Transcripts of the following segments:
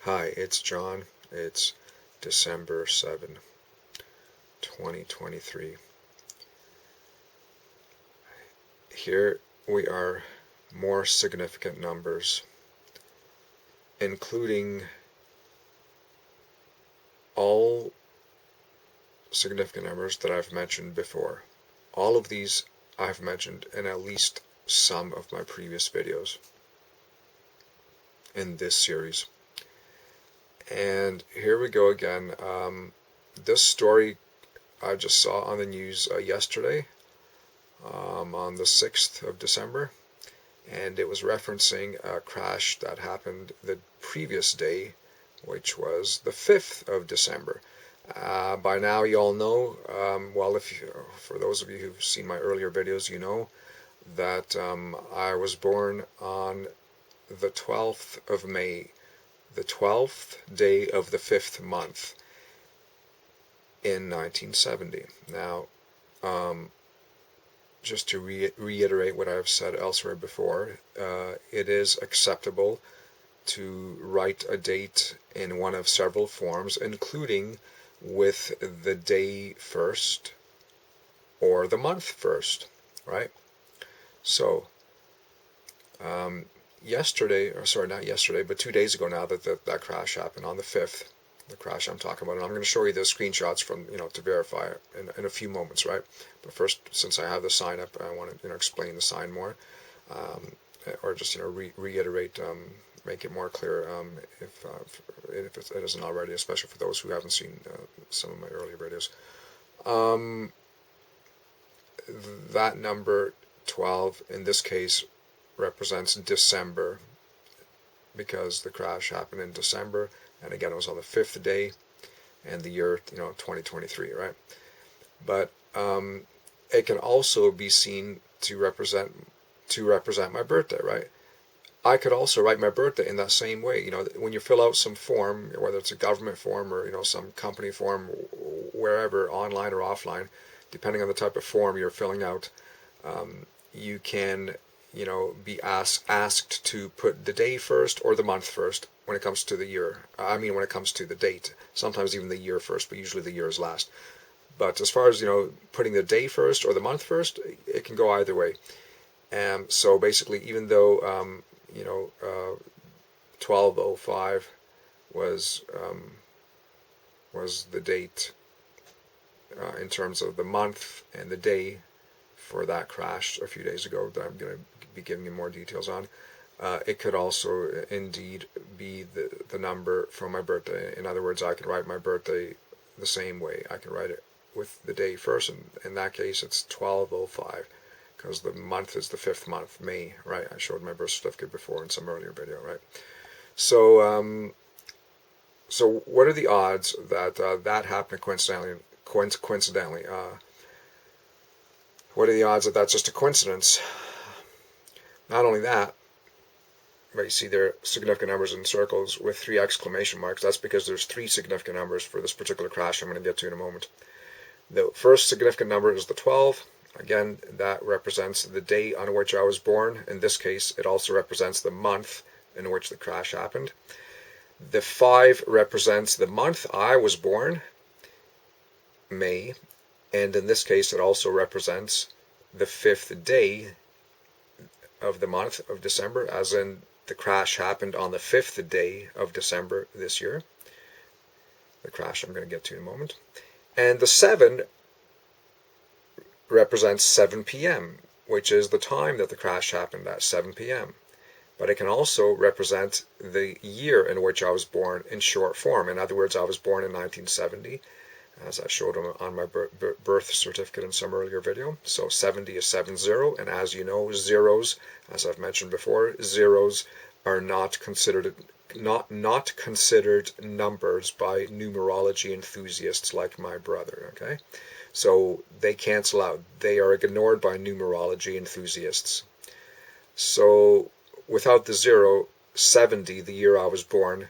Hi, it's John. It's December 7, 2023. Here we are, more significant numbers, including all significant numbers that I've mentioned before. All of these I've mentioned in at least some of my previous videos in this series. And here we go again. This story I just saw on the news yesterday, on the 6th of December, and it was referencing a crash that happened the previous day, which was the 5th of December. By now you all know, well, for those of you who've seen my earlier videos, you know that I was born on the 12th of May, the 12th day of the 5th month in 1970. Now, just to reiterate what I've said elsewhere before, it is acceptable to write a date in one of several forms, including with the day first or the month first, right? So, yesterday, or sorry, not yesterday, but 2 days ago now that crash happened on the 5th, the crash I'm talking about, and I'm going to show you the screenshots from, to verify it in a few moments, right? But first, since I have the sign up, I want to, explain the sign more, or just, reiterate, make it more clear, if it isn't already, especially for those who haven't seen some of my earlier videos. That number 12 in this case represents December, because the crash happened in December, and again it was on the 5th day, and the year 2023, right? But it can also be seen to represent my birthday, right? I could also write my birthday in that same way. When you fill out some form, whether it's a government form or some company form, wherever, online or offline, depending on the type of form you're filling out, you can be asked to put the day first or the month first when it comes to the year. When it comes to the date. Sometimes even the year first, but usually the year is last. But as far as, putting the day first or the month first, it can go either way. So basically, even though, 1205 was the date in terms of the month and the day for that crash a few days ago, that I'm going to be giving you more details on, it could also indeed be the number from my birthday. In other words, I can write my birthday the same way. I can write it with the day first, and in that case it's 1205, because the month is the 5th month, May, right? I showed my birth certificate before in some earlier video, right? So, so what are the odds that that happened coincidentally? What are the odds that that's just a coincidence? Not only that, but you see there are significant numbers in circles with 3 exclamation marks. That's because there's 3 significant numbers for this particular crash I'm going to get to in a moment. The first significant number is the 12. Again, that represents the day on which I was born. In this case, it also represents the month in which the crash happened. The 5 represents the month I was born, May, and in this case it also represents the 5th day of the month of December, as in the crash happened on the 5th day of December this year. The crash I'm going to get to in a moment. And the 7 represents 7 p.m., which is the time that the crash happened, at 7 p.m. But it can also represent the year in which I was born in short form. In other words, I was born in 1970, as I showed on my birth certificate in some earlier video. So 70 is 70, and as you know, zeros, as I've mentioned before, zeros are not considered numbers by numerology enthusiasts like my brother, okay? So they cancel out. They are ignored by numerology enthusiasts. So without the 0, 70, the year I was born,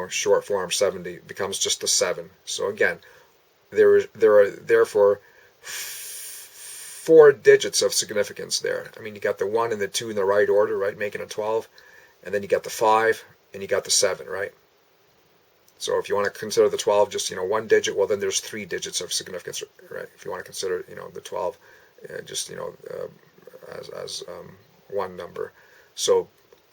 short form 70, becomes just a 7. So again, there are therefore 4 digits of significance there. You got the 1 and the 2 in the right order, right, making a 12, and then you got the 5 and you got the 7, right? So if you want to consider the 12 just, one digit, well, then there's 3 digits of significance, right? If you want to consider, the 12 just, as one number. So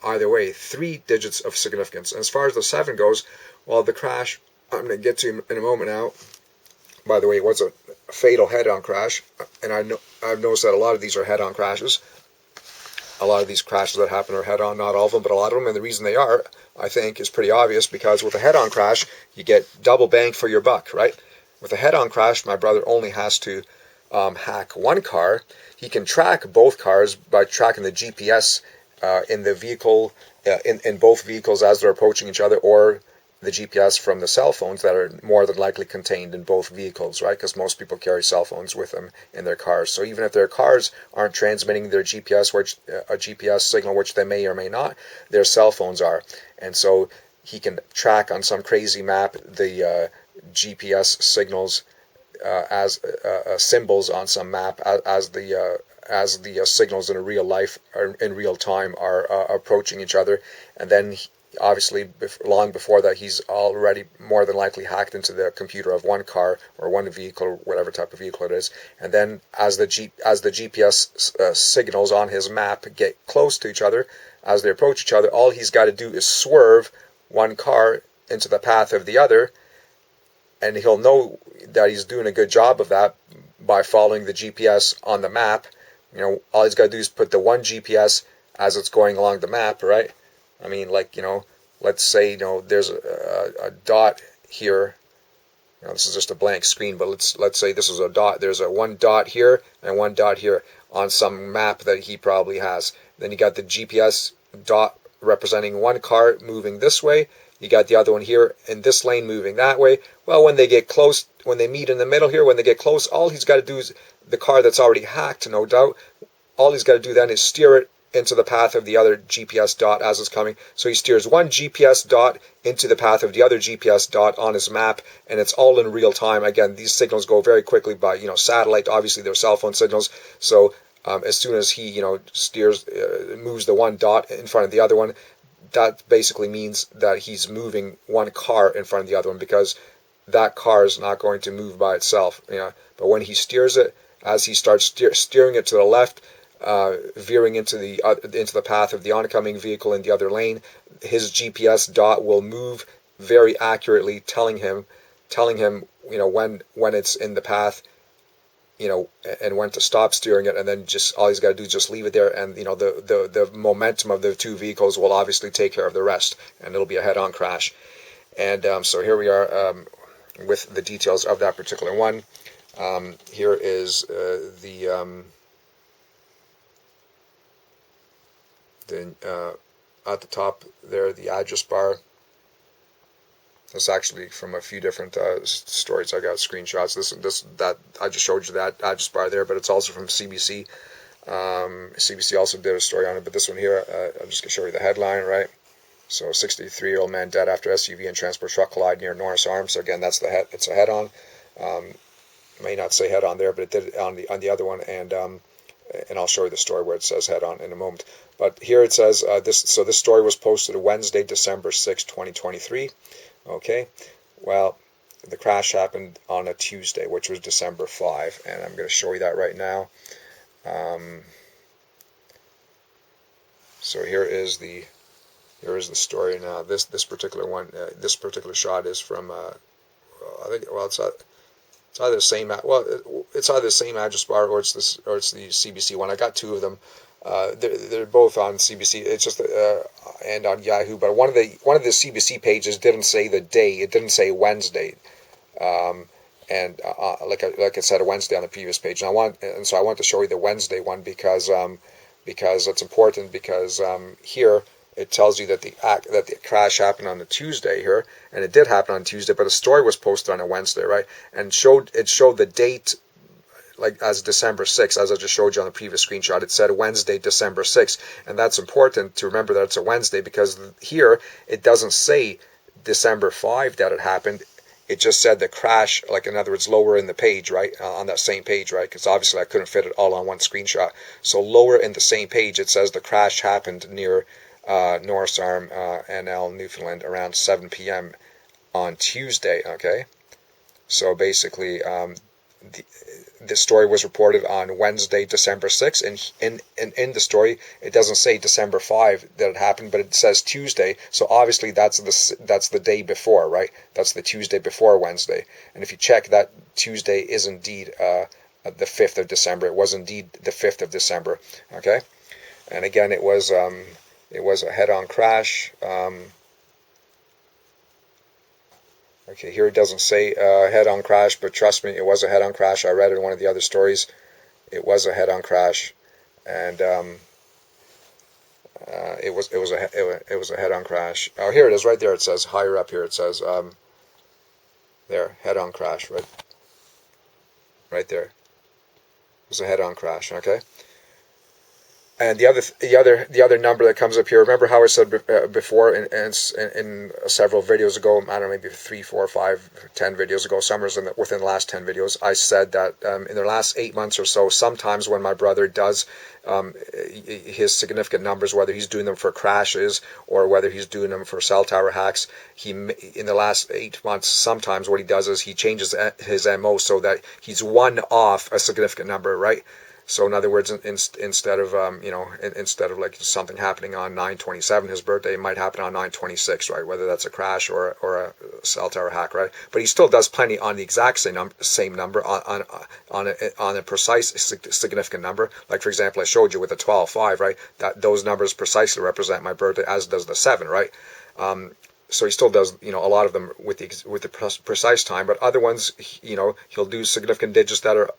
either way, 3 digits of significance. And as far as the 7 goes, well, the crash, I'm going to get to in a moment now. By the way, it was a fatal head-on crash, and I've noticed that a lot of these are head-on crashes. A lot of these crashes that happen are head-on, not all of them, but a lot of them, and the reason they are, I think, is pretty obvious, because with a head-on crash, you get double bang for your buck, right? With a head-on crash, my brother only has to hack one car. He can track both cars by tracking the GPS in the vehicle, in both vehicles as they're approaching each other, or the GPS from the cell phones that are more than likely contained in both vehicles, right? Because most people carry cell phones with them in their cars. So even if their cars aren't transmitting their GPS, a GPS signal, which they may or may not, their cell phones are. And so he can track on some crazy map the GPS signals as symbols on some map as the signals in real life or in real time are approaching each other. And then obviously, long before that, he's already more than likely hacked into the computer of one car or one vehicle, or whatever type of vehicle it is. And then as the GPS signals on his map get close to each other, as they approach each other, all he's got to do is swerve one car into the path of the other, and he'll know that he's doing a good job of that by following the GPS on the map. All he's got to do is put the one GPS as it's going along the map, right? I mean, let's say, there's a dot here. This is just a blank screen, but let's say this is a dot. There's a one dot here and one dot here on some map that he probably has. Then you got the GPS dot representing one car moving this way. You got the other one here in this lane moving that way. Well, when they get close, when they meet in the middle here, when they get close, all he's got to do is the car that's already hacked, no doubt. All he's got to do then is steer it into the path of the other GPS dot as it's coming. So he steers one GPS dot into the path of the other GPS dot on his map, and it's all in real time. Again, these signals go very quickly by satellite. Obviously, they're cell phone signals. So as soon as he steers, moves the one dot in front of the other one, that basically means that he's moving one car in front of the other one, because that car is not going to move by itself. But when he steers it, as he starts steering it to the left, veering into the path of the oncoming vehicle in the other lane, his GPS dot will move very accurately, telling him when it's in the path, and when to stop steering it. And then just all he's got to do is just leave it there, and the momentum of the two vehicles will obviously take care of the rest, and it'll be a head-on crash. And so here we are with the details of that particular one. Here is at the top there, the address bar. It's actually from a few different stories. I got screenshots. That I just showed you that address bar there, but it's also from CBC. CBC also did a story on it, but this one here, I'm just gonna show you the headline, right? So, 63-year-old man dead after SUV and transport truck collide near Norris Arms. So again, that's it's a head-on. May not say head-on there, but it did on the other one, and I'll show you the story where it says head-on in a moment. But here it says this story was posted Wednesday, December 6, 2023. Okay, well, the crash happened on a Tuesday, which was December 5, and I'm going to show you that right now. So here is the story now. This particular one, this particular shot is from I think, well, it's either the same it's either the same address bar or it's the CBC one. I got two of them. They're both on CBC. It's just and on Yahoo. But one of the CBC pages didn't say the day. It didn't say Wednesday. And like I said, a Wednesday on the previous page. And so I want to show you the Wednesday one because it's important, because here it tells you that the crash happened on a Tuesday here, and it did happen on Tuesday, but the story was posted on a Wednesday, right? And it showed the date like as December 6th, as I just showed you on the previous screenshot. It said Wednesday, December 6th, and that's important to remember that it's a Wednesday, because here it doesn't say December 5 that it happened. It just said the crash, like in other words, lower in the page, right, on that same page, right, because obviously I couldn't fit it all on one screenshot. So lower in the same page, it says the crash happened near Norris Arm, NL, Newfoundland, around 7 p.m. on Tuesday, okay? So basically, the story was reported on Wednesday, December 6th, and in the story, it doesn't say December 5 that it happened, but it says Tuesday, so obviously that's the day before, right? That's the Tuesday before Wednesday, and if you check, that Tuesday is indeed the 5th of December. It was indeed the 5th of December, okay? And again, it was a head-on crash. Okay, here it doesn't say head-on crash, but trust me, it was a head-on crash. I read it in one of the other stories. It was a head-on crash, and it was a head-on crash. Oh, here it is, right there. It says higher up here. It says there, head-on crash, right there. It was a head-on crash. Okay. And the other number that comes up here. Remember how I said before in several videos ago, I don't know, maybe 3, 4, 5, 10 videos ago, somewhere within the last 10 videos, I said that in the last 8 months or so, sometimes when my brother does his significant numbers, whether he's doing them for crashes or whether he's doing them for cell tower hacks, in the last 8 months, sometimes what he does is he changes his MO so that he's one off a significant number, right? So in other words, instead of instead of like something happening on 9/27, his birthday, it might happen on 9/26, right? Whether that's a crash or a cell tower hack, right? But he still does plenty on the exact same number on a precise significant number. Like for example, I showed you with the 12/5, right? That those numbers precisely represent my birthday, as does the 7, right? So he still does, a lot of them with the precise time, but other ones, he'll do significant digits that are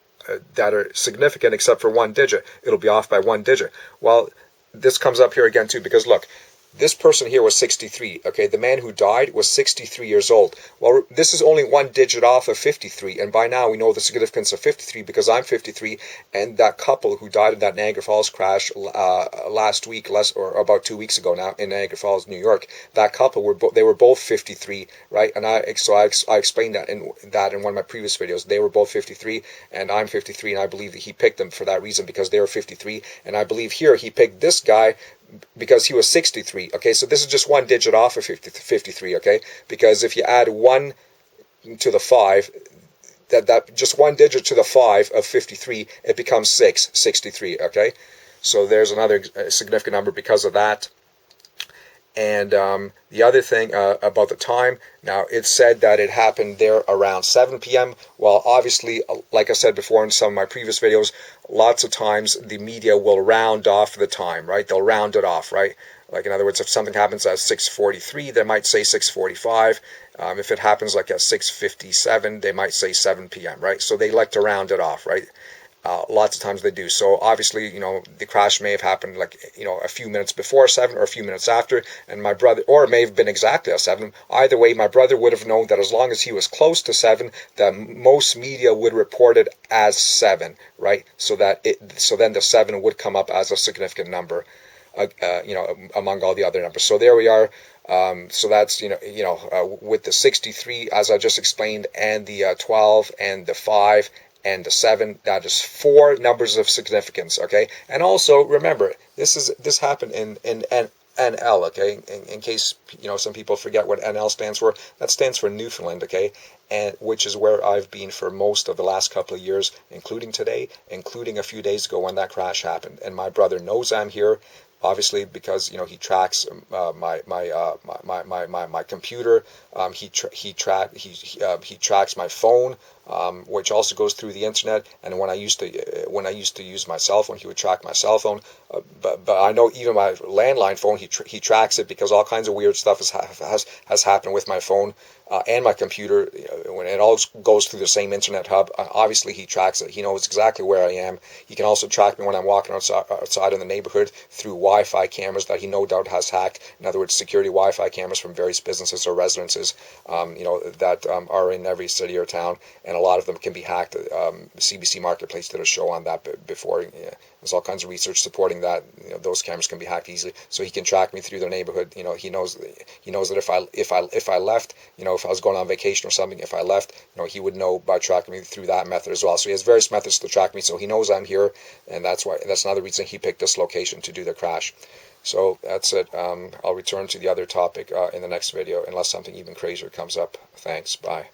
significant except for one digit. It'll be off by one digit. Well, this comes up here again too, because look, this person here was 63, okay? The man who died was 63 years old. Well, this is only one digit off of 53, and by now we know the significance of 53 because I'm 53, and that couple who died in that Niagara Falls crash last week, or about 2 weeks ago now, in Niagara Falls, New York, that couple they were both 53, right? And I explained that in one of my previous videos. They were both 53, and I'm 53, and I believe that he picked them for that reason because they were 53, and I believe here he picked this guy because he was 63, okay? So this is just one digit off of 53, okay? Because if you add 1 to the 5, that just one digit to the 5 of 53, it becomes 63, okay? So there's another significant number because of that. And the other thing about the time, now it said that it happened there around 7 p.m. Well, obviously, like I said before in some of my previous videos, lots of times the media will round off the time, right? They'll round it off, right? Like in other words, if something happens at 6:43, they might say 6:45. If it happens like at 6:57, they might say 7 p.m., right? So they like to round it off, right? Lots of times they do. So obviously, the crash may have happened like, a few minutes before 7 or a few minutes after, and my brother, or it may have been exactly at 7. Either way, my brother would have known that as long as he was close to 7, that most media would report it as 7, right? So then the 7 would come up as a significant number, among all the other numbers. So there we are. So that's, with the 63, as I just explained, and the 12 and the 5 and the 7, that is 4 numbers of significance, okay? And also remember, this happened in NL, okay? In case some people forget what NL stands for, that stands for Newfoundland, okay? And which is where I've been for most of the last couple of years, including today, including a few days ago when that crash happened. And my brother knows I'm here, obviously, because he tracks my computer. He tracks my phone, which also goes through the internet. And when I used to use my cell phone, he would track my cell phone. But I know even my landline phone, he tracks it, because all kinds of weird stuff has happened with my phone and my computer. When it all goes through the same internet hub, obviously he tracks it. He knows exactly where I am. He can also track me when I'm walking outside in the neighborhood through Wi-Fi cameras that he no doubt has hacked. In other words, security Wi-Fi cameras from various businesses or residences, that are in every city or town, and a lot of them can be hacked. CBC Marketplace did a show on that before. There's all kinds of research supporting that those cameras can be hacked easily. So he can track me through their neighborhood. He knows that if I left, if I was going on vacation or something, if I left, he would know by tracking me through that method as well. So he has various methods to track me. So he knows I'm here, and that's another reason he picked this location to do the crash. So that's it. I'll return to the other topic in the next video, unless something even crazier comes up. Thanks. Bye.